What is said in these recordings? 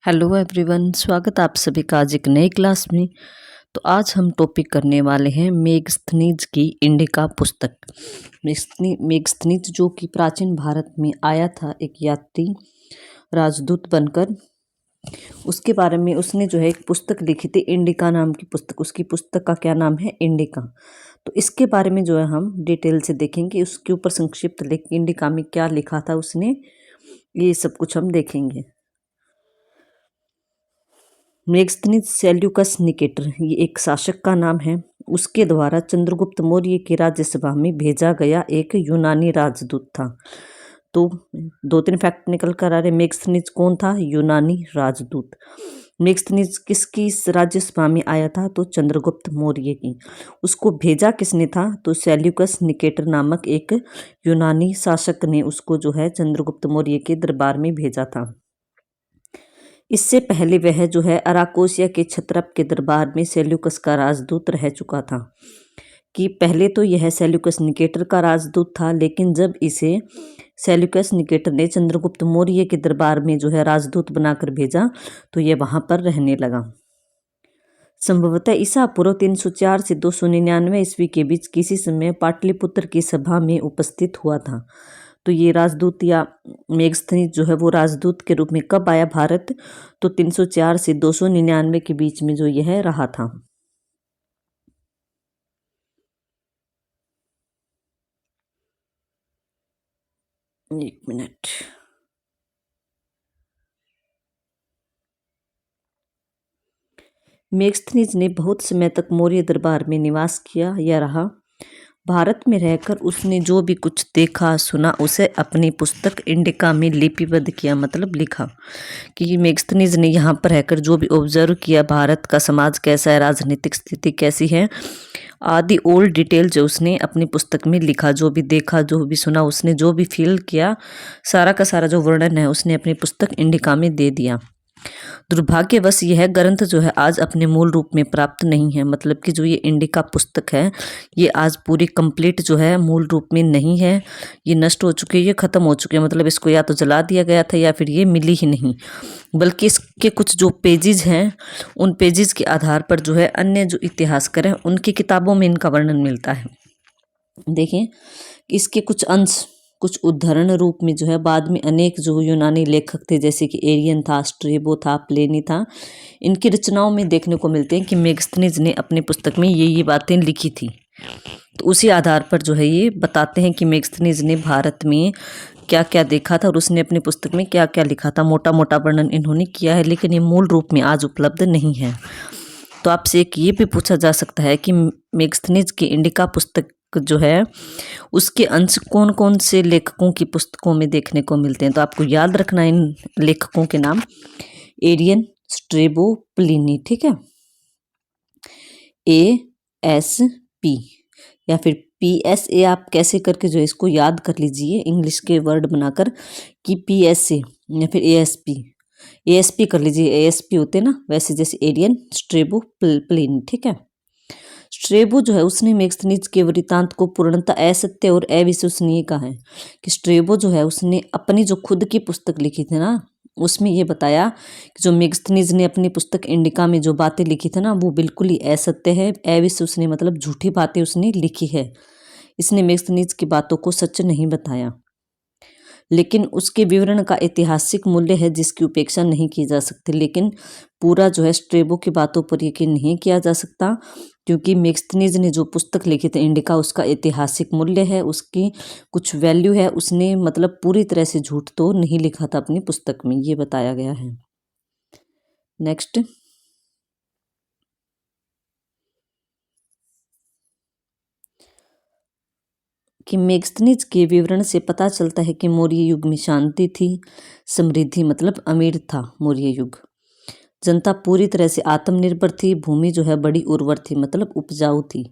Hello everyone, स्वागत आप सभी का आज एक नई क्लास में। तो आज हम टॉपिक करने वाले हैं मेगस्थनीज की इंडिका पुस्तक। मेगस्थनीज जो कि प्राचीन भारत में आया था एक यात्री राजदूत बनकर, उसके बारे में उसने जो है एक पुस्तक लिखी थी, इंडिका नाम की पुस्तक। उसकी पुस्तक का क्या नाम है? इंडिका। तो इसके बारे में जो है हम डिटेल से देखेंगे, उसके ऊपर संक्षिप्त लेख इंडिका में क्या लिखा था उसने, ये सब कुछ हम देखेंगे। मेगस्थनीज सेल्यूकस निकेटर ये एक शासक का नाम है। उसके द्वारा चंद्रगुप्त मौर्य की राज्यसभा में भेजा गया एक यूनानी राजदूत था। तो दो तीन फैक्ट निकल कर आ रहे। मेगस्थनीज कौन था? यूनानी राजदूत। मेगस्थनीज किसकी राज्यसभा में आया था? तो चंद्रगुप्त मौर्य की। उसको भेजा किसने था? तो सेल्यूकस निकेटर नामक एक यूनानी शासक ने उसको जो है चंद्रगुप्त मौर्य के दरबार में भेजा था। इससे पहले वह जो है अराकोसिया के क्षत्रप के दरबार में सेल्यूकस का राजदूत रह चुका था। कि पहले तो यह सेल्यूकस निकेटर का राजदूत था, लेकिन जब इसे सेल्यूकस निकेटर ने चंद्रगुप्त मौर्य के दरबार में जो है राजदूत बनाकर भेजा तो यह वहां पर रहने लगा। संभवतः ईसा पूर्व 304 से 299 ईस्वी के बीच किसी समय पाटलिपुत्र की सभा में उपस्थित हुआ था। तो ये राजदूत या मेगस्थनीज जो है वो राजदूत के रूप में कब आया भारत? तो 304 से 299 के बीच में जो यह रहा था। एक मिनट। मेगस्थनीज ने बहुत समय तक मौर्य दरबार में निवास किया या रहा। भारत में रहकर उसने जो भी कुछ देखा सुना उसे अपनी पुस्तक इंडिका में लिपिबद्ध किया, मतलब लिखा। कि मेगस्थनीज ने यहाँ पर रहकर जो भी ऑब्जर्व किया, भारत का समाज कैसा है, राजनीतिक स्थिति कैसी है, आदि ऑल डिटेल जो उसने अपनी पुस्तक में लिखा। जो भी देखा, जो भी सुना, उसने जो भी फील किया, सारा का सारा जो वर्णन है उसने अपनी पुस्तक इंडिका में दे दिया। दुर्भाग्यवश यह ग्रंथ जो है आज अपने मूल रूप में प्राप्त नहीं है। मतलब कि जो ये इंडिका पुस्तक है ये आज पूरी कंप्लीट जो है मूल रूप में नहीं है, ये नष्ट हो चुकी है, ये खत्म हो चुकी है। मतलब इसको या तो जला दिया गया था या फिर ये मिली ही नहीं। बल्कि इसके कुछ जो पेजेस हैं उन पेजेस के आधार पर जो है अन्य जो इतिहासकार हैं उनकी किताबों में इनका वर्णन मिलता है। देखिए इसके कुछ अंश कुछ उदाहरण रूप में जो है बाद में अनेक जो यूनानी लेखक थे, जैसे कि एरियन था, स्ट्रेबो था, प्लेनी था, इनकी रचनाओं में देखने को मिलते हैं कि मेगस्थनीज ने अपनी पुस्तक में ये बातें लिखी थी। तो उसी आधार पर जो है ये बताते हैं कि मेगस्थनीज ने भारत में क्या क्या देखा था और उसने अपनी पुस्तक में क्या क्या लिखा था। मोटा मोटा वर्णन इन्होंने किया है, लेकिन ये मूल रूप में आज उपलब्ध नहीं है। तो आपसे एक ये भी पूछा जा सकता है कि मेगस्थनीज की इंडिका पुस्तक जो है उसके अंश कौन कौन से लेखकों की पुस्तकों में देखने को मिलते हैं। तो आपको याद रखना इन लेखकों के नाम, एरियन, स्ट्रेबो, प्लिनी। ठीक है, ASP या फिर PSA आप कैसे करके जो है इसको याद कर लीजिए इंग्लिश के वर्ड बनाकर कि PSA या फिर ASP कर लीजिए। ASP होते ना वैसे, जैसे एरियन, स्ट्रेबो, प्लिनी। ठीक है, स्ट्रेबो जो है उसने मेगस्थनीज के वृत्तांत को पूर्णतः असत्य और अविश्वसनीय कहा है। कि स्ट्रेबो जो है उसने अपनी जो खुद की पुस्तक लिखी थी ना उसमें ये बताया कि जो मेगस्थनीज ने अपनी पुस्तक इंडिका में जो बातें लिखी थी ना वो बिल्कुल ही असत्य है, अविश्वसनीय, मतलब झूठी बातें उसने लिखी है। इसने मेगस्थनीज की बातों को सच नहीं बताया, लेकिन उसके विवरण का ऐतिहासिक मूल्य है जिसकी उपेक्षा नहीं की जा सकती। लेकिन पूरा जो है स्ट्रेबो की बातों पर यकीन नहीं किया जा सकता, क्योंकि मेगस्थनीज ने जो पुस्तक लिखी थी इंडिका उसका ऐतिहासिक मूल्य है, उसकी कुछ वैल्यू है। उसने मतलब पूरी तरह से झूठ तो नहीं लिखा था अपनी पुस्तक में, ये बताया गया है। नेक्स्ट, कि मेगस्थनीज के विवरण से पता चलता है कि मौर्य युग में शांति थी, समृद्धि, मतलब अमीर था मौर्य युग। जनता पूरी तरह से आत्मनिर्भर थी, भूमि जो है बड़ी उर्वर थी, मतलब उपजाऊ थी।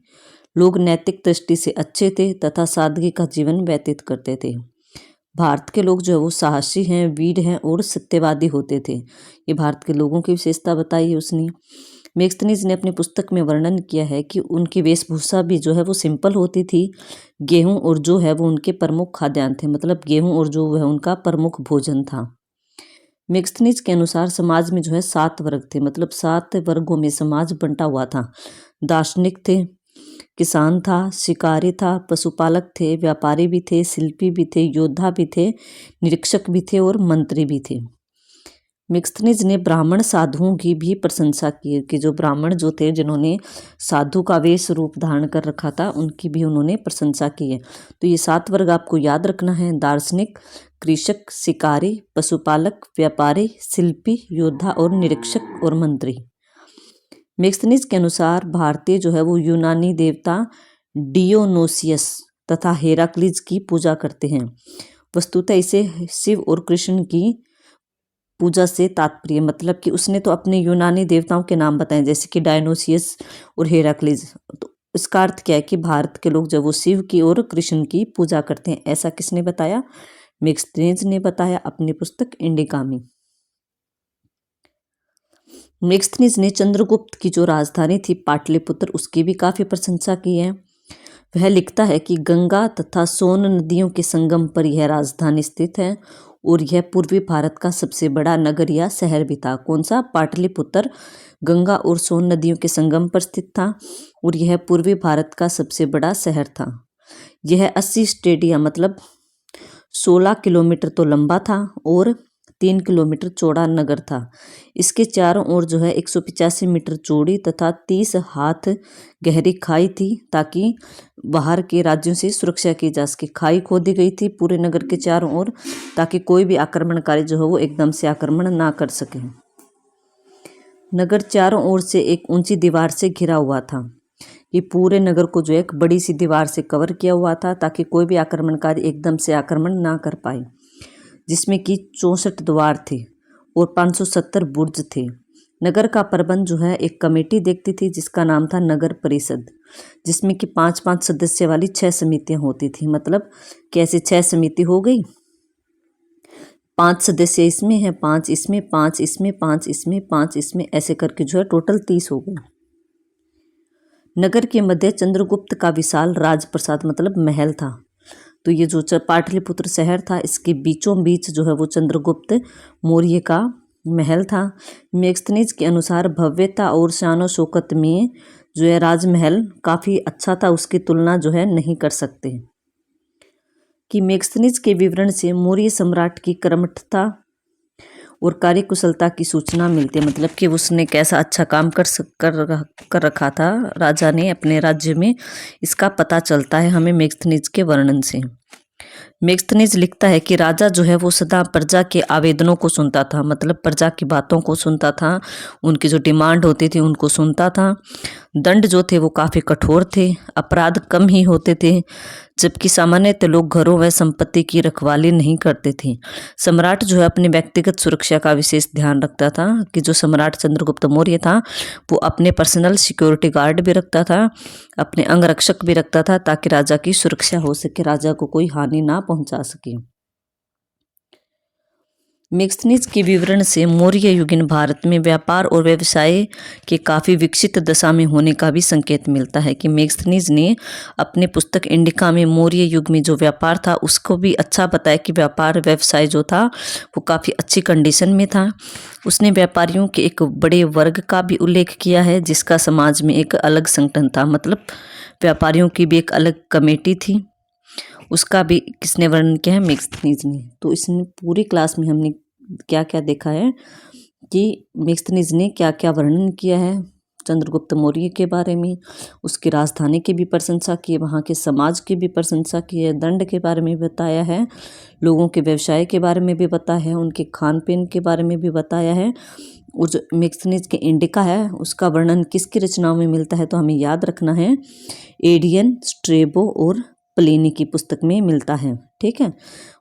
लोग नैतिक दृष्टि से अच्छे थे तथा सादगी का जीवन व्यतीत करते थे। भारत के लोग जो है वो साहसी हैं, वीर हैं और सत्यवादी होते थे। ये भारत के लोगों की विशेषता बताई है उसने। मेगस्थनीज ने अपनी पुस्तक में वर्णन किया है कि उनकी वेशभूषा भी जो है वो सिंपल होती थी। गेहूं और जो है वो उनके प्रमुख खाद्यान्न थे, मतलब गेहूं और जो वह उनका प्रमुख भोजन था। मेगस्थनीज के अनुसार समाज में जो है 7 वर्ग थे, मतलब 7 वर्गों में समाज बंटा हुआ था। दार्शनिक थे, किसान था, शिकारी था, पशुपालक थे, व्यापारी भी थे, शिल्पी भी थे, योद्धा भी थे, निरीक्षक भी थे और मंत्री भी थे। मेगस्थनीज ने ब्राह्मण साधुओं की भी प्रशंसा की, कि जो ब्राह्मण जो थे जिन्होंने साधु का वेश रूप धारण कर रखा था, उनकी भी उन्होंने प्रशंसा की है। तो ये 7 वर्ग आपको याद रखना है: दार्शनिक, कृषक, शिकारी, पशुपालक, व्यापारी, शिल्पी, योद्धा और निरीक्षक और मंत्री। मेगस्थनीज के अनुसार भारतीय जो है वो यूनानी देवता डियोनोसियस तथा हेराक्लीज की पूजा करते हैं। वस्तुतः इसे शिव और कृष्ण की पूजा से तात्पर्य, मतलब कि उसने तो अपने यूनानी देवताओं के नाम बताए, जैसे कि डायनोसियस और हेराक्लीज। तो इसका अर्थ क्या है कि भारत के लोग जब वो शिव की और कृष्ण की पूजा करते हैं। ऐसा किसने बताया? मेगस्थनीज ने बताया अपनी पुस्तक इंडिका में। मेगस्थनीज ने चंद्रगुप्त की जो राजधानी थी पाटलिपुत्र, उसकी भी काफ़ी प्रशंसा की है। वह लिखता है कि गंगा तथा सोन नदियों के संगम पर यह राजधानी स्थित है और यह पूर्वी भारत का सबसे बड़ा नगर या शहर भी था। कौन सा? पाटलिपुत्र गंगा और सोन नदियों के संगम पर स्थित था और यह पूर्वी भारत का सबसे बड़ा शहर था। यह 80 स्टेडियम मतलब 16 किलोमीटर तो लंबा था और 3 किलोमीटर चौड़ा नगर था। इसके चारों ओर जो है 185 मीटर चौड़ी तथा 30 हाथ गहरी खाई थी, ताकि बाहर के राज्यों से सुरक्षा की जा सके। खाई खोदी गई थी पूरे नगर के चारों ओर, ताकि कोई भी आक्रमणकारी जो है वो एकदम से आक्रमण ना कर सके। नगर चारों ओर से एक ऊंची दीवार से घिरा हुआ था। ये पूरे नगर को जो एक बड़ी सी दीवार से कवर किया हुआ था, ताकि कोई भी आक्रमणकारी एकदम से आक्रमण ना कर पाए। जिसमें कि 64 द्वार थे और 570 बुर्ज थे। नगर का प्रबंध जो है एक कमेटी देखती थी, जिसका नाम था नगर परिषद, जिसमें कि 5-5 सदस्य वाली 6 समितियां होती थी। मतलब कैसे 6 समिति हो गई, 5 सदस्य इसमें है, 5 इसमें, 5 इसमें, 5 इसमें, 5 इसमें, ऐसे करके जो है टोटल 30 हो गए। नगर के मध्य चंद्रगुप्त का विशाल राजप्रसाद मतलब महल था। तो ये जो पाटलिपुत्र शहर था, इसके बीचों बीच जो है वो चंद्रगुप्त मौर्य का महल था। मेगस्थनीज के अनुसार भव्यता और शान शौकत में जो है राजमहल काफ़ी अच्छा था, उसकी तुलना जो है नहीं कर सकते। कि मेगस्थनीज के विवरण से मौर्य सम्राट की कर्मठता और कार्यकुशलता की सूचना मिलती है, मतलब कि उसने कैसा अच्छा काम कर रखा था राजा ने अपने राज्य में, इसका पता चलता है हमें मेगस्थनीज के वर्णन से। मेगस्थनीज लिखता है कि राजा जो है वो सदा प्रजा के आवेदनों को सुनता था, मतलब प्रजा की बातों को सुनता था, उनकी जो डिमांड होती थी उनको सुनता था। दंड जो थे वो काफ़ी कठोर थे, अपराध कम ही होते थे, जबकि सामान्यतः लोग घरों व संपत्ति की रखवाली नहीं करते थे। सम्राट जो है अपनी व्यक्तिगत सुरक्षा का विशेष ध्यान रखता था, कि जो सम्राट चंद्रगुप्त मौर्य था वो अपने पर्सनल सिक्योरिटी गार्ड भी रखता था, अपने अंगरक्षक भी रखता था, ताकि राजा की सुरक्षा हो सके, राजा को कोई हानि ना पहुंचा सके। मेगस्थनीज के विवरण से मौर्य युगीन भारत में व्यापार और व्यवसाय के काफ़ी विकसित दशा में होने का भी संकेत मिलता है। कि मेगस्थनीज ने अपने पुस्तक इंडिका में मौर्य युग में जो व्यापार था उसको भी अच्छा बताया, कि व्यापार व्यवसाय जो था वो काफ़ी अच्छी कंडीशन में था। उसने व्यापारियों के एक बड़े वर्ग का भी उल्लेख किया है, जिसका समाज में एक अलग संगठन था, मतलब व्यापारियों की भी एक अलग कमेटी थी, उसका भी किसने वर्णन किया है? मेगस्थनीज ने। तो इसने पूरी क्लास में हमने क्या क्या देखा है कि मेगस्थनीज ने क्या क्या वर्णन किया है चंद्रगुप्त मौर्य के बारे में। उसकी राजधानी की भी प्रशंसा की है, वहाँ के समाज की भी प्रशंसा की है, दंड के बारे में बताया है, लोगों के व्यवसाय के बारे में भी बताया है, उनके खान पीन के बारे में भी बताया है। और जो मेगस्थनीज के इंडिका है उसका वर्णन किसकी रचनाओं में मिलता है? तो हमें याद रखना है एडियन, स्ट्रेबो और प्लिनी की पुस्तक में मिलता है। ठीक है,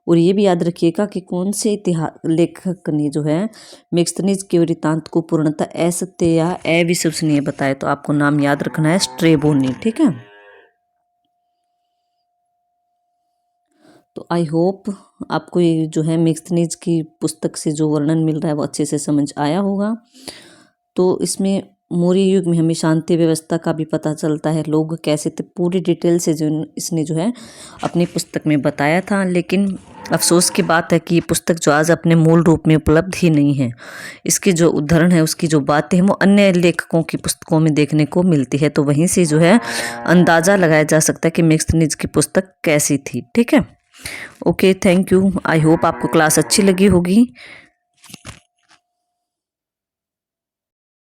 और ये भी याद रखिएगा कि कौन से इतिहास लेखक ने जो है मेगस्थनीज के वृत्तांत को पूर्णतः असत्य या अविश्वसनीय बताया। तो आपको नाम याद रखना है स्ट्रेबो ने। ठीक है, तो आई होप आपको ये जो है मेगस्थनीज की पुस्तक से जो वर्णन मिल रहा है वो अच्छे से समझ आया होगा। तो इसमें मौर्य युग में हमें शांति व्यवस्था का भी पता चलता है, लोग कैसे थे, पूरी डिटेल से जो इसने जो है अपनी पुस्तक में बताया था। लेकिन अफसोस की बात है कि ये पुस्तक जो आज अपने मूल रूप में उपलब्ध ही नहीं है। इसकी जो उद्धरण है, उसकी जो बातें हैं वो अन्य लेखकों की पुस्तकों में देखने को मिलती है, तो वहीं से जो है अंदाज़ा लगाया जा सकता है कि मैगस्थनीज की पुस्तक कैसी थी। ठीक है, okay, thank you. I hope आपको क्लास अच्छी लगी होगी।